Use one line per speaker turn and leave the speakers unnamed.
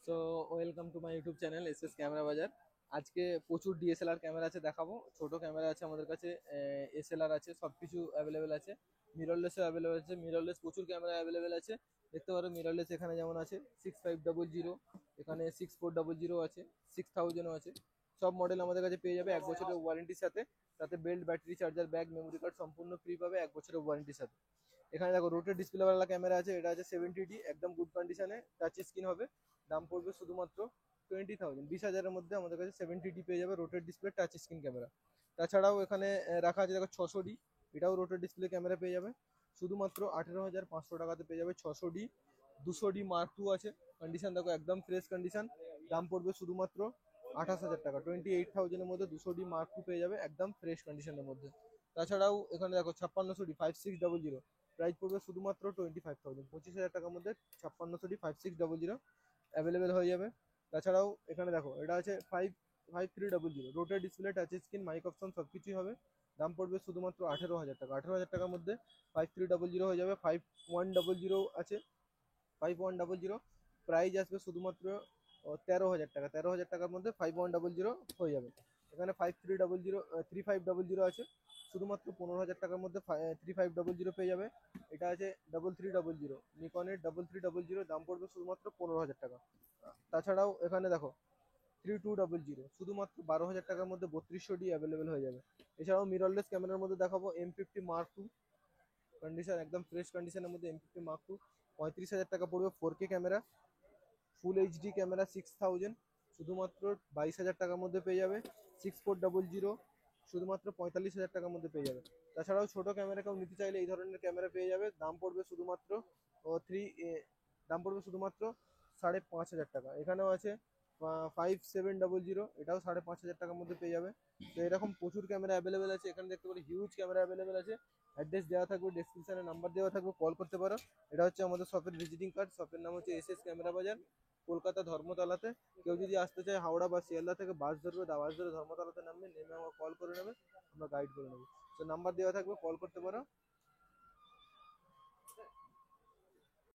So welcome to my YouTube channel S S camera বাজার। আজকে প্রচুর ডিএসএলআর ক্যামেরা আছে দেখাবো। ছোট ক্যামেরা আছে আমাদের কাছে, এসএলআর আছে, সব কিছু অ্যাভেলেবেল আছে। মিররলেসও অ্যাভেলেবেল আছে, মিররলেস প্রচুর ক্যামেরা অ্যাভেলেবেল আছে। দেখতে পারো মিররলেস এখানে যেমন আছে 6500, এখানে 6400 আছে, 6000ও আছে। সব মডেল আমাদের কাছে পেয়ে যাবে 1 বছরের ওয়ারেন্টির সাথে। তাতে belt, battery, charger, bag, memory card সম্পূর্ণ ফ্রি পাবে 1 বছরের ওয়ারেন্টির সাথে। এখানে দেখো রোটেট ডিসপ্লেওয়ালা ক্যামেরা আছে, এটা আছে 70D, একদম গুড কন্ডিশনে, টাচ স্ক্রিন হবে। দাম পড়বে শুধুমাত্র 20,000, 20,000-এর মধ্যে আমাদের কাছে 70D পেয়ে যাবে, rotate display, touch screen camera. তাছাড়াও এখানে রাখা আছে দেখো 600D, এটাও রোটেট ডিসপ্লে ক্যামেরা পেয়ে যাবে শুধুমাত্র 18,500 টাকাতে পেয়ে যাবে 600D। 200D মার্ক টু আছে, কন্ডিশন দেখো একদম ফ্রেশ কন্ডিশন। দাম পড়বে শুধুমাত্র 28,000 টাকা, 28,000-এর মধ্যে 200D মার্ক টু পেয়ে যাবে একদম ফ্রেশ কন্ডিশনের মধ্যে। তাছাড়াও এখানে দেখো 5600D 5600, প্রাইস পড়বে শুধুমাত্র 25,000, 25,000 টাকার মধ্যে 5600D 5600 অ্যাভেলেবেল হয়ে যাবে। তাছাড়াও এখানে দেখো এটা আছে 5300, rotate display, touch screen, mic option সব কিছুই হবে। দাম পড়বে শুধুমাত্র 18,000 টাকা, 18,000 টাকার মধ্যে 5300 হয়ে যাবে। 5100 আছে, 5100 প্রাইস আসবে শুধুমাত্র 13,000 টাকা, 13,000 টাকার মধ্যে 5100 হয়ে যাবে। এখানে 3500 আছে, শুধুমাত্র 15,000 টাকার মধ্যে 3500 পেয়ে যাবে। এটা আছে 3300, নিকনের 3300, দাম পড়বে শুধুমাত্র 15,000 টাকা। তাছাড়াও এখানে দেখো 3200, শুধুমাত্র 12,000 টাকার মধ্যে 3200D অ্যাভেলেবেল হয়ে যাবে। এছাড়াও মিররলেস ক্যামেরার মধ্যে দেখাবো M50 Mark II, কন্ডিশন একদম ফ্রেশ কন্ডিশনের মধ্যে M50 Mark II, 35,000 টাকা পড়বে। 4K camera, full HD camera 6000, শুধুমাত্র 22,000 টাকার মধ্যে পেয়ে যাবে। 6400, শুধুমাত্র 45,000 টাকার মধ্যে পেয়ে যাবে। তাছাড়াও ছোট ক্যামেরা কেউ নিতে চাইলে এই ধরনের ক্যামেরা পেয়ে যাবে, দাম পড়বে শুধুমাত্র ও থ্রি দাম পড়বে শুধুমাত্র 5,500 টাকা। এখানেও আছে 5700, এটাও 5,500 টাকার মধ্যে পেয়ে যাবে। তো এরকম প্রচুর ক্যামেরা অ্যাভেলেবেল আছে, এখানে দেখতে পারো হিউজ ক্যামেরা অ্যাভেলেবেল আছে। অ্যাড্রেস দেওয়া থাকবে, ডেসক্রিপশনে নাম্বার দেওয়া থাকবে, কল করতে পারো। এটা হচ্ছে আমাদের শপের ভিজিটিং কার্ড, শপের নাম হচ্ছে এস এস ক্যামেরা বাজার, কলকাতা ধর্মতলাতে। কেউ যদি আসতে চায় হাওড়া বা শিয়ালদা থেকে বাস ধরবে, বাস ধরে ধর্মতলাতে নামবে, নেমে আমার কল করে নেবে, আমরা গাইড করে নেবো। তো নাম্বার দেওয়া থাকবে, কল করতে পারো।